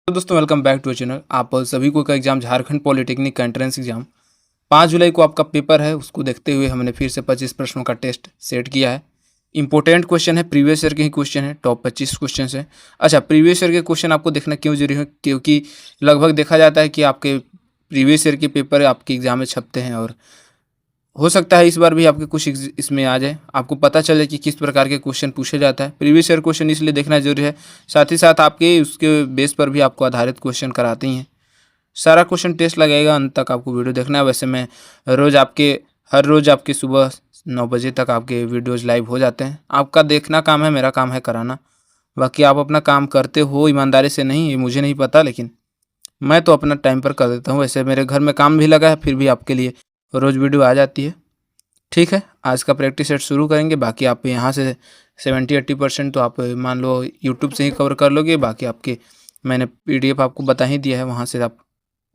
तो दोस्तों welcome back to channel. आप सभी को का एग्जाम झारखंड पॉलिटेक्निक का एंट्रेंस एग्जाम 5 जुलाई को आपका पेपर है। उसको देखते हुए हमने फिर से 25 प्रश्नों का टेस्ट सेट किया है। इंपॉर्टेंट क्वेश्चन है, प्रीवियस ईयर के ही क्वेश्चन है, टॉप 25 क्वेश्चन है। अच्छा, प्रीवियस ईयर के क्वेश्चन आपको देखना क्यों जरूरी है? क्योंकि लगभग देखा जाता है कि आपके प्रीवियस ईयर के पेपर आपके एग्जाम में छपते हैं और हो सकता है इस बार भी आपके कुछ इसमें आ जाए, आपको पता चले कि किस प्रकार के क्वेश्चन पूछे जाता है। प्रीवियस ईयर क्वेश्चन इसलिए देखना जरूरी है, साथ ही साथ आपके उसके बेस पर भी आपको आधारित क्वेश्चन कराते हैं। सारा क्वेश्चन टेस्ट लगेगा, अंत तक आपको वीडियो देखना है। वैसे मैं हर रोज़ आपके सुबह 9 बजे तक आपके वीडियोज़ लाइव हो जाते हैं। आपका देखना काम है, मेरा काम है कराना। बाकी आप अपना काम करते हो ईमानदारी से नहीं, ये मुझे नहीं पता, लेकिन मैं तो अपना टाइम पर कर देता हूँ। वैसे मेरे घर में काम भी लगा है, फिर भी आपके लिए रोज़ वीडियो आ जाती है। ठीक है, आज का प्रैक्टिस सेट शुरू करेंगे। बाकी आप यहाँ से 70-80% तो आप मान लो यूट्यूब से ही कवर कर लोगे। बाकी आपके मैंने PDF आपको बता ही दिया है, वहाँ से आप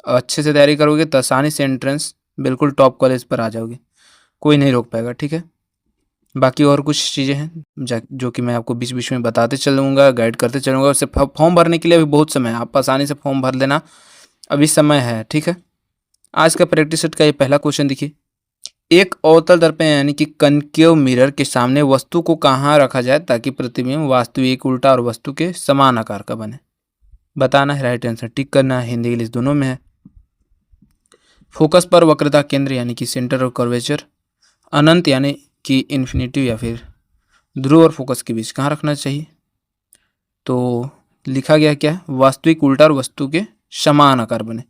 अच्छे से तैयारी करोगे तो आसानी से एंट्रेंस बिल्कुल टॉप कॉलेज पर आ जाओगे, कोई नहीं रोक पाएगा। ठीक है, बाकी और कुछ चीज़ें हैं जो कि मैं आपको बीच बीच में बताते चलूँगा, गाइड करते चलूँगा। उससे फॉर्म भरने के लिए अभी बहुत समय है, आप आसानी से फॉर्म भर लेना, अभी समय है। ठीक है, आज का प्रैक्टिस सेट का ये पहला क्वेश्चन देखिए। एक अवतल दर्पण यानी कि कनकेव मिरर के सामने वस्तु को कहाँ रखा जाए ताकि प्रतिबिंब वास्तविक, उल्टा और वस्तु के समान आकार का बने? बताना है, राइट आंसर टिक करना है। हिंदी इंग्लिश दोनों में है। फोकस पर वक्रता केंद्र यानी कि सेंटर ऑफ कर्वेचर। अनंत यानी कि इन्फिनिटी या फिर ध्रुव और फोकस के बीच कहाँ रखना चाहिए? तो लिखा गया क्या है? वास्तविक, उल्टा और वस्तु के समान आकार बने।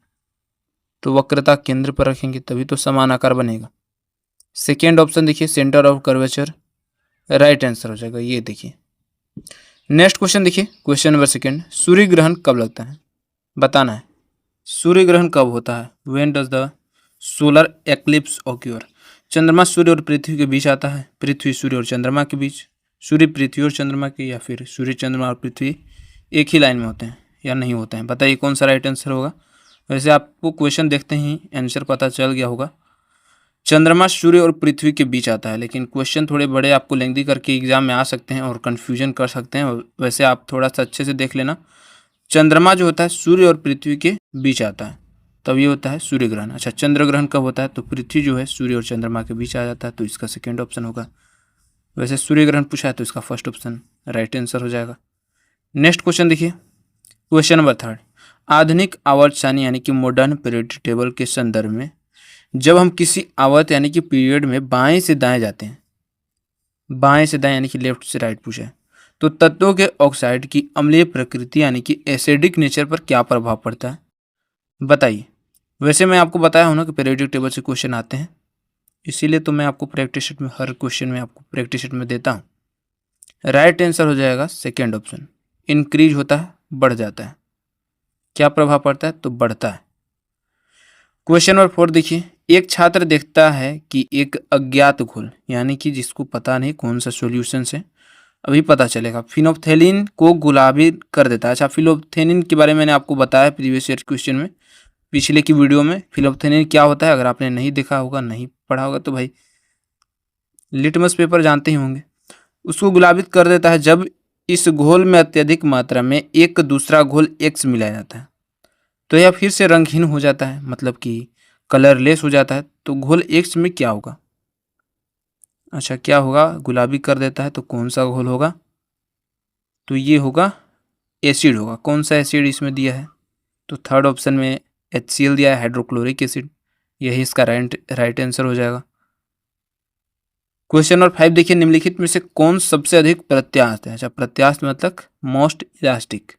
तो वक्रता केंद्र पर रखेंगे तभी तो समान आकार बनेगा। सेकेंड ऑप्शन देखिए, centre of curvature, right answer हो जाएगा। ये देखिए, नेक्स्ट क्वेश्चन देखिए, क्वेश्चन नंबर सेकेंड। सूर्य ग्रहण कब लगता है? बताना है सूर्य ग्रहण कब होता है। When does the solar eclipse occur? चंद्रमा सूर्य और पृथ्वी के बीच आता है, पृथ्वी सूर्य और चंद्रमा के बीच, सूर्य पृथ्वी और चंद्रमा के, या फिर सूर्य चंद्रमा और पृथ्वी एक ही लाइन में होते हैं या नहीं होते हैं? बताइए कौन सा राइट आंसर होगा। वैसे आपको क्वेश्चन देखते ही आंसर पता चल गया होगा। चंद्रमा सूर्य और पृथ्वी के बीच आता है, लेकिन क्वेश्चन थोड़े बड़े आपको लेंदी करके एग्जाम में आ सकते हैं और कन्फ्यूजन कर सकते हैं। वैसे आप थोड़ा सा अच्छे से देख लेना, चंद्रमा जो होता है सूर्य और पृथ्वी के बीच आता है, तब ये होता है सूर्य ग्रहण। अच्छा, चंद्र ग्रहण कब होता है? तो पृथ्वी जो है सूर्य और चंद्रमा के बीच आ जाता है, तो इसका सेकेंड ऑप्शन होगा। वैसे सूर्य ग्रहण पूछा है तो इसका फर्स्ट ऑप्शन राइट आंसर हो जाएगा। नेक्स्ट क्वेश्चन देखिए, क्वेश्चन नंबर थर्ड। आधुनिक आवर्त सारणी यानी कि मॉडर्न पीरियड टेबल के संदर्भ में जब हम किसी आवर्त यानी कि पीरियड में बाएं से दाएं जाते हैं, बाएं से दाएं यानी कि लेफ्ट से राइट पूछा है, तो तत्वों के ऑक्साइड की अम्लीय प्रकृति यानी कि एसिडिक नेचर पर क्या प्रभाव पड़ता है? बताइए। वैसे मैं आपको बताया हूं ना कि पीरियोडिक टेबल से क्वेश्चन आते हैं, इसीलिए तो मैं आपको प्रैक्टिस शीट में हर क्वेश्चन में आपको प्रैक्टिस शीट में देता हूं। राइट आंसर हो जाएगा सेकेंड ऑप्शन, इंक्रीज होता है, बढ़ जाता है। क्या प्रभाव पड़ता है? तो बढ़ता है। क्वेश्चन नंबर 4 देखिए, एक छात्र देखता है कि एक अज्ञात घोल यानी कि जिसको पता नहीं कौन सा सॉल्यूशन है, अभी पता चलेगा, फिनोप्थेलिन को गुलाबी कर देता है। अच्छा, फिनोप्थेलिन के बारे में मैंने आपको बताया प्रीवियस ईयर क्वेश्चन में, पिछले की वीडियो में। फिनोप्थेलिन क्या होता है, अगर आपने नहीं देखा होगा, नहीं पढ़ा होगा, तो भाई लिटमस पेपर जानते ही होंगे। उसको गुलाबी कर देता है जब इस घोल में अत्यधिक मात्रा में एक दूसरा घोल एक्स मिलाया जाता है, तो यह फिर से रंगहीन हो जाता है, मतलब कि कलरलेस हो जाता है। तो घोल एक्स में क्या होगा? अच्छा, क्या होगा? गुलाबी कर देता है तो कौन सा घोल होगा? तो ये होगा एसिड होगा। कौन सा एसिड इसमें दिया है? तो थर्ड ऑप्शन में HCl दिया है, हाइड्रोक्लोरिक एसिड, यही इसका राइट आंसर हो जाएगा। क्वेश्चन नंबर 5 देखिए, निम्नलिखित में से कौन सबसे अधिक प्रत्यास्थ है? अच्छा, प्रत्यास्थ मतलब मोस्ट इलास्टिक।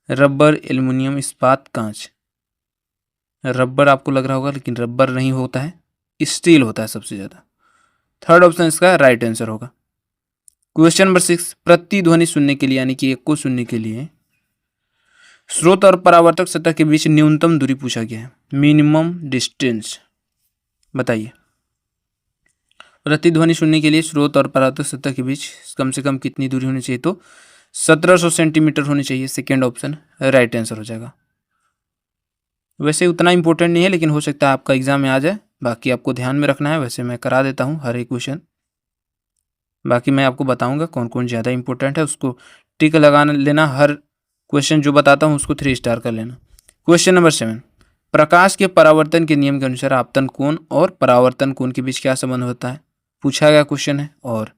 रबर, एल्युमिनियम, इस्पात, कांच। रबर आपको लग रहा होगा, लेकिन रबर नहीं होता है, स्टील होता है सबसे ज्यादा। थर्ड ऑप्शन इसका राइट आंसर होगा। क्वेश्चन नंबर 6, प्रतिध्वनि सुनने के लिए यानी कि एक को सुनने के लिए स्रोत और परावर्तक सतह के बीच न्यूनतम दूरी पूछा गया है, मिनिमम डिस्टेंस। बताइए, प्रतिध्वनि सुनने के लिए स्रोत और परावर्तक सतह के बीच कम से कम कितनी दूरी होनी चाहिए? तो 1700 सेंटीमीटर होनी चाहिए। सेकेंड ऑप्शन राइट आंसर हो जाएगा। वैसे उतना इंपॉर्टेंट नहीं है, लेकिन हो सकता है आपका एग्जाम में आ जाए, बाकी आपको ध्यान में रखना है। वैसे मैं करा देता हूँ हर एक क्वेश्चन, बाकी मैं आपको बताऊंगा कौन कौन ज़्यादा इंपॉर्टेंट है, उसको टिक लगा लेना। हर क्वेश्चन जो बताता हूँ उसको 3 स्टार कर लेना। क्वेश्चन नंबर 7, प्रकाश के परावर्तन के नियम के अनुसार आपतन कोण और परावर्तन कोण के बीच क्या संबंध होता है, पूछा गया क्वेश्चन है। और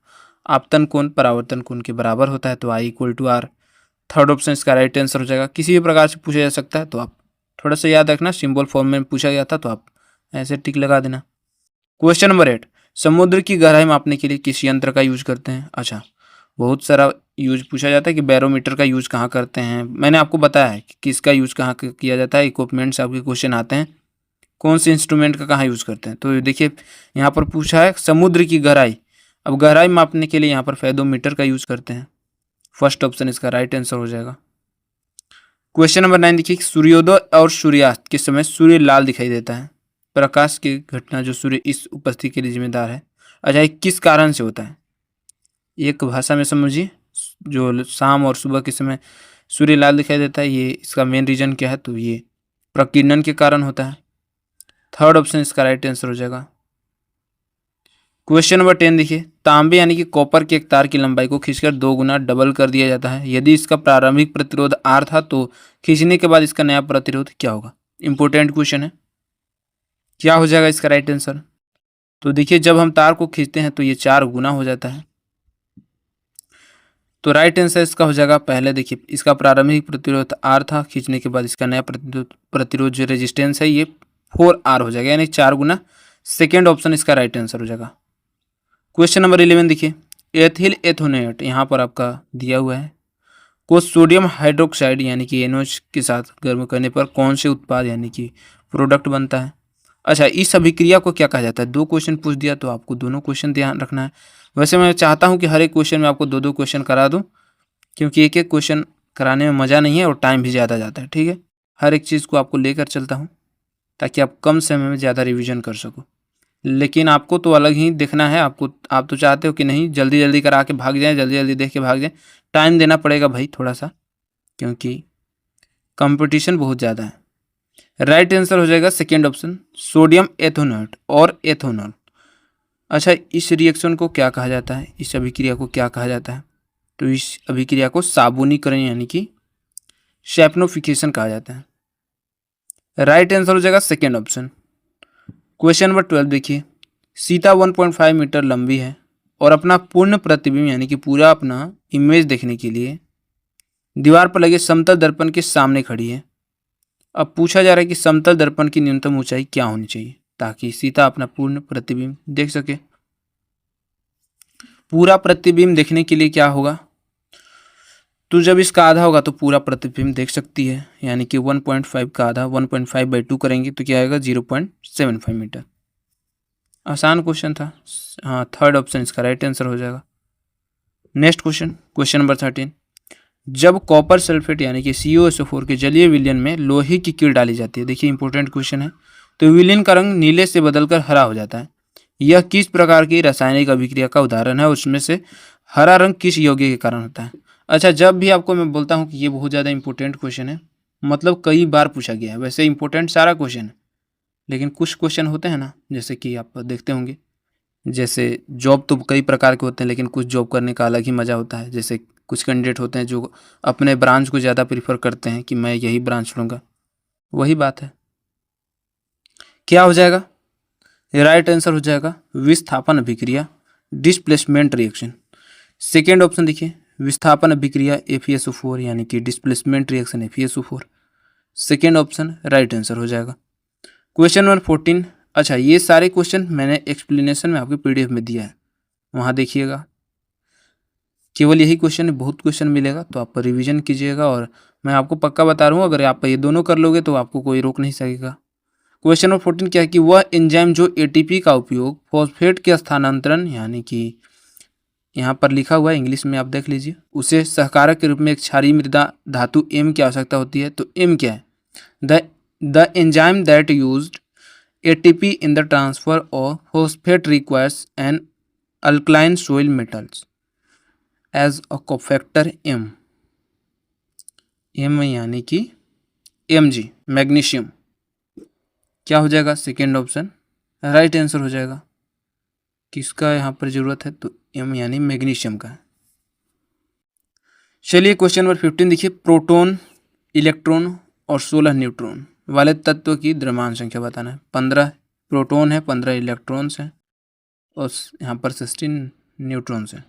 आपतन कोण परावर्तन कोण के बराबर होता है तो I=R। थर्ड ऑप्शन इसका राइट आंसर हो जाएगा। किसी भी प्रकार से पूछा जा सकता है तो आप थोड़ा सा याद रखना, सिंबल फॉर्म में पूछा गया था तो आप ऐसे टिक लगा देना। क्वेश्चन नंबर 8, समुद्र की गहराई मापने के लिए किस यंत्र का यूज करते हैं। अच्छा, बहुत सारा यूज पूछा जाता है कि बैरोमीटर का यूज कहाँ करते हैं। मैंने आपको बताया है कि किसका यूज कहाँ किया जाता है। इक्विपमेंट्स आपके क्वेश्चन आते हैं, कौन से इंस्ट्रूमेंट का कहाँ यूज करते हैं। तो देखिए यहाँ पर पूछा है समुद्र की गहराई। अब गहराई मापने के लिए यहाँ पर फेदोमीटर का यूज करते हैं। फर्स्ट ऑप्शन इसका राइट आंसर हो जाएगा। क्वेश्चन नंबर 9 देखिए, सूर्योदय और सूर्यास्त के समय सूर्य लाल दिखाई देता है। प्रकाश की घटना जो सूर्य इस उपस्थिति के लिए जिम्मेदार है। अच्छा, ये किस कारण से होता है, एक भाषा में समझिए। जो शाम और सुबह के समय सूर्य लाल दिखाई देता है, ये इसका मेन रीजन क्या है, तो ये प्रकीर्णन के कारण होता है। थर्ड ऑप्शन इसका राइट आंसर हो जाएगा। क्वेश्चन नंबर 10 देखिए, तांबे यानी कि कॉपर के एक तार की लंबाई को खींचकर 2 गुना डबल कर दिया जाता है। यदि इसका प्रारंभिक प्रतिरोध R था तो खींचने के बाद इसका नया प्रतिरोध क्या होगा। इंपॉर्टेंट क्वेश्चन है, क्या हो जाएगा इसका राइट आंसर। तो देखिए जब हम तार को खींचते हैं तो ये 4 गुना हो जाता है। तो राइट आंसर इसका हो जाएगा पहले। देखिए इसका प्रारंभिक प्रतिरोध R था, खींचने के बाद इसका नया प्रतिरोध जो रेजिस्टेंस है ये 4R हो जाएगा, यानी 4 गुना। सेकेंड ऑप्शन इसका राइट आंसर हो जाएगा। क्वेश्चन नंबर 11 देखिए, एथिल एथोनेट यहाँ पर आपका दिया हुआ है को सोडियम हाइड्रोक्साइड यानी कि NOH के साथ गर्म करने पर कौन से उत्पाद यानी कि प्रोडक्ट बनता है। अच्छा, इस अभिक्रिया को क्या कहा जाता है। 2 क्वेश्चन पूछ दिया तो आपको दोनों क्वेश्चन ध्यान रखना है। वैसे मैं चाहता हूँ कि हर एक क्वेश्चन में आपको 2-2 क्वेश्चन करा दूँ, क्योंकि एक एक क्वेश्चन कराने में मज़ा नहीं है और टाइम भी ज़्यादा जाता है। ठीक है, हर एक चीज़ को आपको लेकर चलता हूँ ताकि आप कम समय में ज़्यादा रिविजन कर सको। लेकिन आपको तो अलग ही देखना है। आप तो चाहते हो कि नहीं जल्दी जल्दी करा के भाग जाएं, जल्दी जल्दी देख के भाग जाएं। टाइम देना पड़ेगा भाई थोड़ा सा, क्योंकि कंपटीशन बहुत ज़्यादा है। राइट आंसर हो जाएगा सेकेंड ऑप्शन, सोडियम एथोनेट और एथोनॉल। अच्छा, इस रिएक्शन को क्या कहा जाता है, इस अभिक्रिया को क्या कहा जाता है। तो इस अभिक्रिया को साबुनीकरण यानी कि सैपोनिफिकेशन कहा जाता है। राइट आंसर हो जाएगा सेकेंड ऑप्शन। क्वेश्चन नंबर 12 देखिए, सीता 1.5 मीटर लंबी है और अपना पूर्ण प्रतिबिंब यानी कि पूरा अपना इमेज देखने के लिए दीवार पर लगे समतल दर्पण के सामने खड़ी है। अब पूछा जा रहा है कि समतल दर्पण की न्यूनतम ऊंचाई क्या होनी चाहिए ताकि सीता अपना पूर्ण प्रतिबिंब देख सके। पूरा प्रतिबिंब देखने के लिए क्या होगा, तो जब इसका आधा होगा तो पूरा प्रतिबिंब देख सकती है, यानी कि 1.5 का आधा 1.5/2 करेंगे तो क्या आएगा 0.75 मीटर। आसान क्वेश्चन था। हाँ, थर्ड ऑप्शन इसका राइट आंसर हो जाएगा। नेक्स्ट क्वेश्चन, क्वेश्चन नंबर 13, जब कॉपर सल्फेट यानी कि CuSO4 के जलीय विलयन में लोहे की कील डाली जाती है, देखिए इंपॉर्टेंट क्वेश्चन है, तो विलयन का रंग नीले से बदलकर हरा हो जाता है। यह किस प्रकार की रासायनिक अभिक्रिया का उदाहरण है, उसमें से हरा रंग किस यौगिक के कारण होता है। अच्छा, जब भी आपको मैं बोलता हूँ कि ये बहुत ज़्यादा इंपॉर्टेंट क्वेश्चन है, मतलब कई बार पूछा गया है। वैसे इंपॉर्टेंट सारा क्वेश्चन है, लेकिन कुछ क्वेश्चन होते हैं ना, जैसे कि आप देखते होंगे, जैसे जॉब तो कई प्रकार के होते हैं, लेकिन कुछ जॉब करने का अलग ही मज़ा होता है। जैसे कुछ कैंडिडेट होते हैं जो अपने ब्रांच को ज़्यादा प्रीफर करते हैं कि मैं यही ब्रांच लूँगा, वही बात है। क्या हो जाएगा, राइट आंसर हो जाएगा विस्थापन अभिक्रिया, डिस्प्लेसमेंट रिएक्शन। सेकेंड ऑप्शन देखिए, विस्थापन अभिक्रिया FeSO4 यानी कि displacement reaction FeSO4। Second option right answer हो जाएगा। क्वेश्चन नंबर 14, अच्छा ये सारे क्वेश्चन मैंने एक्सप्लेनेशन में आपके PDF में दिया है, वहाँ देखिएगा। केवल यही क्वेश्चन, बहुत क्वेश्चन मिलेगा तो आप रिवीजन कीजिएगा, और मैं आपको पक्का बता रहा हूँ अगर आप ये दोनों कर लोगे तो आपको कोई रोक नहीं सकेगा। क्वेश्चन नंबर 14 क्या है कि वह एंजाइम जो ATP का उपयोग फॉस्फेट के स्थानांतरण यानी कि यहाँ पर लिखा हुआ है इंग्लिश में आप देख लीजिए, उसे सहकारक के रूप में एक क्षारीय मृदा धातु M की आवश्यकता होती है। तो M क्या है, the enzyme that used ATP in the transfer of phosphate requires an alkaline soil metals as a cofactor M यानी कि Mg, मैग्नीशियम। क्या हो जाएगा, सेकेंड ऑप्शन राइट आंसर हो जाएगा। किसका यहाँ पर जरूरत है, तो M यानी मैग्नीशियम का है। चलिए क्वेश्चन नंबर 15 देखिए, प्रोटॉन, इलेक्ट्रॉन और 16 न्यूट्रॉन वाले तत्व की द्रव्यमान संख्या बताना है। 15 प्रोटॉन है, 15 इलेक्ट्रॉन्स हैं और यहाँ पर 16 न्यूट्रॉन्स हैं।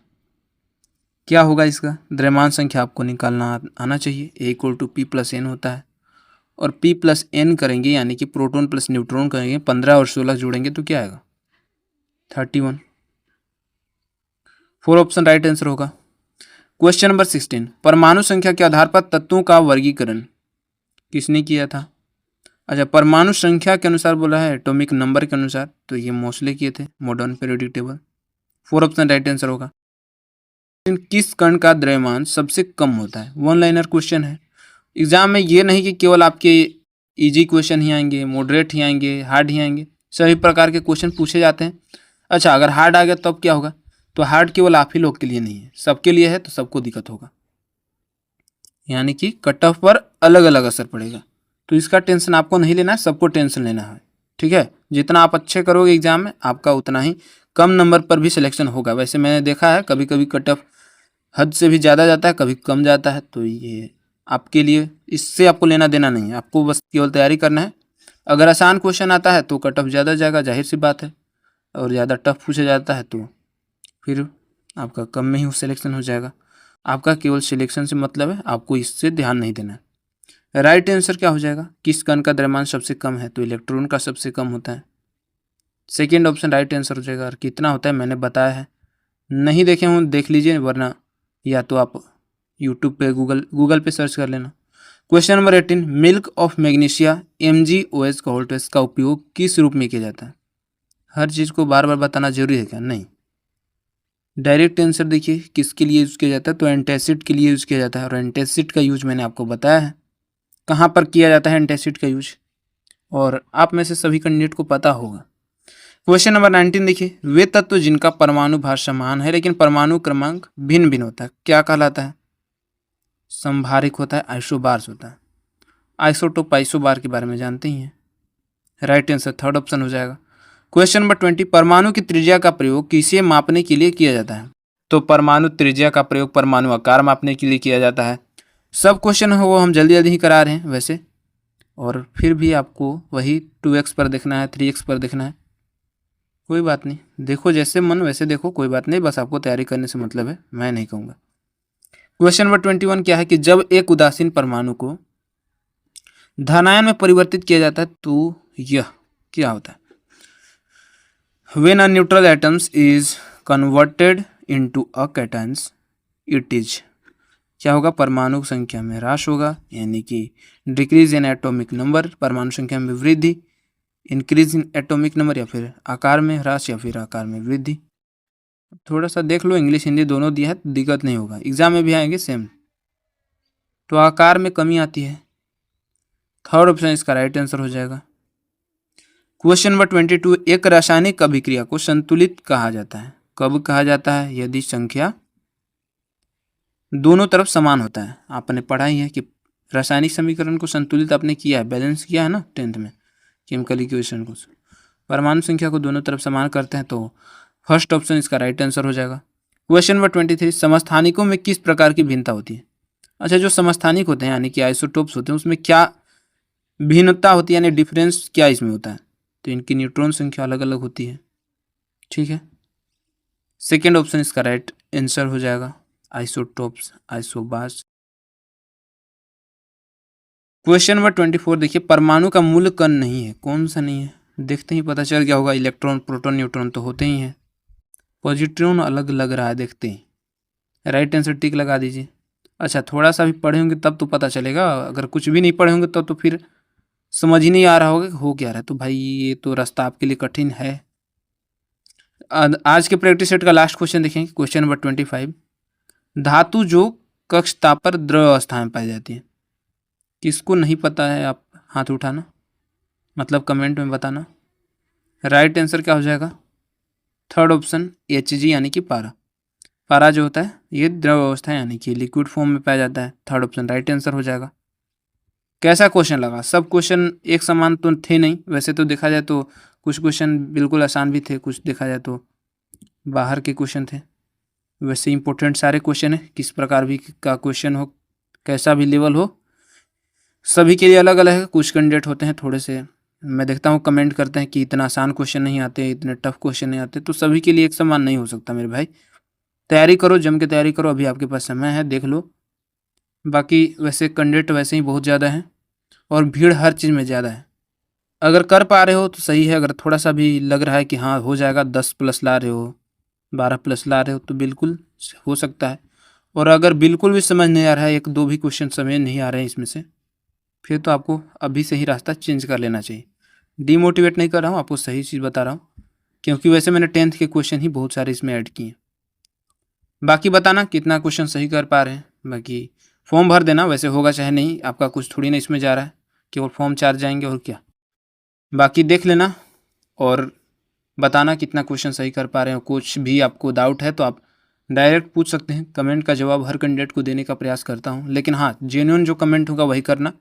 क्या होगा इसका द्रव्यमान संख्या आपको निकालना आना चाहिए। A = P+N होता है और P+N करेंगे यानी कि प्रोटॉन प्लस न्यूट्रॉन करेंगे, 15 और 16 जोड़ेंगे तो क्या आएगा 31। 4 ऑप्शन राइट आंसर होगा। क्वेश्चन नंबर 16, परमाणु संख्या के आधार पर तत्वों का वर्गीकरण किसने किया था। अच्छा, परमाणु संख्या के अनुसार बोला है, एटॉमिक नंबर के अनुसार, तो ये मोस्ले किए थे, modern periodic table. 4 option right answer होगा। किस कण का द्रव्यमान सबसे कम होता है। 1 लाइनर क्वेश्चन है। एग्जाम में ये नहीं कि केवल आपके इजी क्वेश्चन ही आएंगे, मॉडरेट ही आएंगे, हार्ड ही आएंगे, सभी प्रकार के क्वेश्चन पूछे जाते हैं। अच्छा, अगर हार्ड आ गया तब क्या होगा, तो हार्ड केवल आप ही लोग के लिए नहीं है, सबके लिए है, तो सबको दिक्कत होगा, यानी कि कट ऑफ पर अलग अलग असर पड़ेगा। तो इसका टेंशन आपको नहीं लेना है, सबको टेंशन लेना है, ठीक है। जितना आप अच्छे करोगे एग्जाम में, आपका उतना ही कम नंबर पर भी सिलेक्शन होगा। वैसे मैंने देखा है कभी कभी कट ऑफ हद से भी ज़्यादा जाता है, कभी कम जाता है, तो ये आपके लिए, इससे आपको लेना देना नहीं है, आपको बस केवल तैयारी करना है। अगर आसान क्वेश्चन आता है तो कट ऑफ ज़्यादा जाएगा, जाहिर सी बात है, और ज़्यादा टफ पूछा जाता है तो फिर आपका कम में ही सिलेक्शन हो जाएगा। आपका केवल सिलेक्शन से मतलब है, आपको इससे ध्यान नहीं देना है। राइट आंसर क्या हो जाएगा, किस कण का द्रव्यमान सबसे कम है, तो इलेक्ट्रॉन का सबसे कम होता है। सेकेंड ऑप्शन राइट आंसर हो जाएगा। और कितना होता है मैंने बताया है, नहीं देखे हों देख लीजिए, वरना या तो आप यूट्यूब पे गूगल पे सर्च कर लेना। Question number 18, milk of magnesia MgOH का उपयोग किस रूप में किया जाता है। हर चीज़ को बार बार बताना जरूरी है क्या, नहीं। डायरेक्ट आंसर देखिए किसके लिए यूज़ किया जाता है, तो एंटासिड के लिए यूज़ किया जाता है। और एंटासिड का यूज मैंने आपको बताया है कहाँ पर किया जाता है एंटासिड का यूज, और आप में से सभी कैंडिडेट को पता होगा। क्वेश्चन नंबर 19 देखिए, वे तत्व जिनका परमाणु भार समान है लेकिन परमाणु क्रमांक भिन्न भिन्न होता है क्या कहलाता है। संभारिक होता है, आइसोबार्स होता है। आइसोटोप आइसोबार के बारे में जानते ही हैं। राइट आंसर थर्ड ऑप्शन हो जाएगा। क्वेश्चन नंबर 20, परमाणु की त्रिज्या का प्रयोग किसे मापने के लिए किया जाता है। तो परमाणु त्रिज्या का प्रयोग परमाणु आकार मापने के लिए किया जाता है। सब क्वेश्चन है वो हम जल्दी जल्दी ही करा रहे हैं वैसे, और फिर भी आपको वही 2x पर देखना है, 3x पर देखना है, कोई बात नहीं, देखो जैसे मन वैसे देखो, कोई बात नहीं, बस आपको तैयारी करने से मतलब है, मैं नहीं कहूँगा। क्वेश्चन नंबर 21 क्या है कि जब एक उदासीन परमाणु को धनायन में परिवर्तित किया जाता है तो यह क्या होता है। When a neutral atoms is converted into a cations, it is क्या होगा, परमाणु संख्या में ह्रास होगा, यानी कि डिक्रीज इन एटॉमिक नंबर, परमाणु संख्या में वृद्धि, इंक्रीज इन एटॉमिक नंबर, या फिर आकार में ह्रास या फिर आकार में वृद्धि। थोड़ा सा देख लो, इंग्लिश हिंदी दोनों दिया है, दिक्कत नहीं होगा, एग्जाम में भी आएंगे सेम। तो आकार में कमी आती है, थर्ड ऑप्शन इसका राइट आंसर हो जाएगा। क्वेश्चन नंबर 22, एक रासायनिक अभिक्रिया को संतुलित कहा जाता है, कब कहा जाता है, यदि संख्या दोनों तरफ समान होता है। आपने पढ़ा ही है कि रासायनिक समीकरण को संतुलित आपने किया है, बैलेंस किया है ना 10th में, केमिकल इक्वेशन को। परमाणु संख्या को दोनों तरफ समान करते हैं, तो फर्स्ट ऑप्शन इसका राइट आंसर हो जाएगा। क्वेश्चन नंबर 23, समस्थानिकों में किस प्रकार की भिन्नता होती है। अच्छा, जो समस्थानिक होते हैं यानी कि आइसोटोप्स होते हैं, उसमें क्या भिन्नता होती है, यानी डिफरेंस क्या इसमें होता है, तो इनकी न्यूट्रॉन संख्या अलग अलग होती है, ठीक है। सेकेंड ऑप्शन इसका राइट आंसर हो जाएगा, आइसोटोप्स आइसोबार्स। क्वेश्चन नंबर 24 देखिए, परमाणु का मूल कण नहीं है, कौन सा नहीं है, देखते ही पता चल गया होगा, इलेक्ट्रॉन प्रोटॉन न्यूट्रॉन तो होते ही हैं, पॉजिट्रॉन अलग लग रहा है देखते ही। राइट आंसर टिक लगा दीजिए। अच्छा, थोड़ा सा भी पढ़े होंगे तब तो पता चलेगा, अगर कुछ भी नहीं पढ़े होंगे तब तो फिर समझ ही नहीं आ रहा होगा हो क्या रहा है, तो भाई ये तो रास्ता आपके लिए कठिन है। आज के प्रैक्टिस सेट का लास्ट क्वेश्चन देखेंगे, क्वेश्चन नंबर 25, धातु जो कक्ष ताप पर द्रव अवस्था में पाई जाती है, किसको नहीं पता है आप हाथ उठाना, मतलब कमेंट में बताना। राइट आंसर क्या हो जाएगा, थर्ड ऑप्शन Hg यानी कि पारा। पारा जो होता है ये द्रव अवस्था यानी कि लिक्विड फॉर्म में पाया जाता है, थर्ड ऑप्शन राइट आंसर हो जाएगा। कैसा क्वेश्चन लगा, सब क्वेश्चन एक समान तो थे नहीं, वैसे तो देखा जाए तो कुछ क्वेश्चन बिल्कुल आसान भी थे, कुछ देखा जाए तो बाहर के क्वेश्चन थे। वैसे इंपॉर्टेंट सारे क्वेश्चन है, किस प्रकार भी का क्वेश्चन हो, कैसा भी लेवल हो, सभी के लिए अलग अलग है। कुछ कैंडिडेट होते हैं थोड़े से, मैं देखता हूँ कमेंट करते हैं कि इतना आसान क्वेश्चन नहीं आते, इतने टफ क्वेश्चन नहीं आते, तो सभी के लिए एक समान नहीं हो सकता मेरे भाई। तैयारी करो, जम के तैयारी करो, अभी आपके पास समय है, देख लो। बाकी वैसे कैंडिडेट वैसे ही बहुत ज़्यादा है और भीड़ हर चीज़ में ज़्यादा है। अगर कर पा रहे हो तो सही है, अगर थोड़ा सा भी लग रहा है कि हाँ हो जाएगा, 10+ ला रहे हो, 12+ ला रहे हो, तो बिल्कुल हो सकता है। और अगर बिल्कुल भी समझ नहीं आ रहा है, 1-2 भी क्वेश्चन समझ नहीं आ रहे हैं इसमें से, फिर तो आपको अभी से ही रास्ता चेंज कर लेना चाहिए। डीमोटिवेट नहीं कर रहा हूँ, आपको सही चीज़ बता रहा हूँ, क्योंकि वैसे मैंने 10th के क्वेश्चन ही बहुत सारे इसमें ऐड किए हैं। बाकी बताना कितना क्वेश्चन सही कर पा रहे हैं। बाकी फॉर्म भर देना, वैसे होगा चाहे नहीं, आपका कुछ थोड़ी ना इसमें जा रहा है, केवल फॉर्म चार्ज जाएंगे और क्या। बाकी देख लेना और बताना कितना क्वेश्चन सही कर पा रहे हो। कुछ भी आपको डाउट है तो आप डायरेक्ट पूछ सकते हैं, कमेंट का जवाब हर कैंडिडेट को देने का प्रयास करता हूँ, लेकिन हाँ जेन्युइन जो कमेंट होगा वही करना,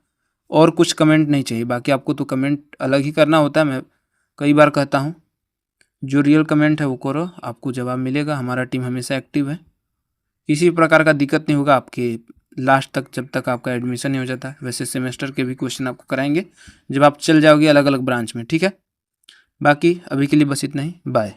और कुछ कमेंट नहीं चाहिए। बाकी आपको तो कमेंट अलग ही करना होता है, मैं कई बार कहता हूँ, जो रियल कमेंट है वो करो, आपको जवाब मिलेगा। हमारा टीम हमेशा एक्टिव है, किसी प्रकार का दिक्कत नहीं होगा आपके लास्ट तक, जब तक आपका एडमिशन नहीं हो जाता है। वैसे सेमेस्टर के भी क्वेश्चन आपको कराएंगे जब आप चल जाओगे अलग अलग ब्रांच में, ठीक है। बाकी अभी के लिए बस इतना ही, बाय।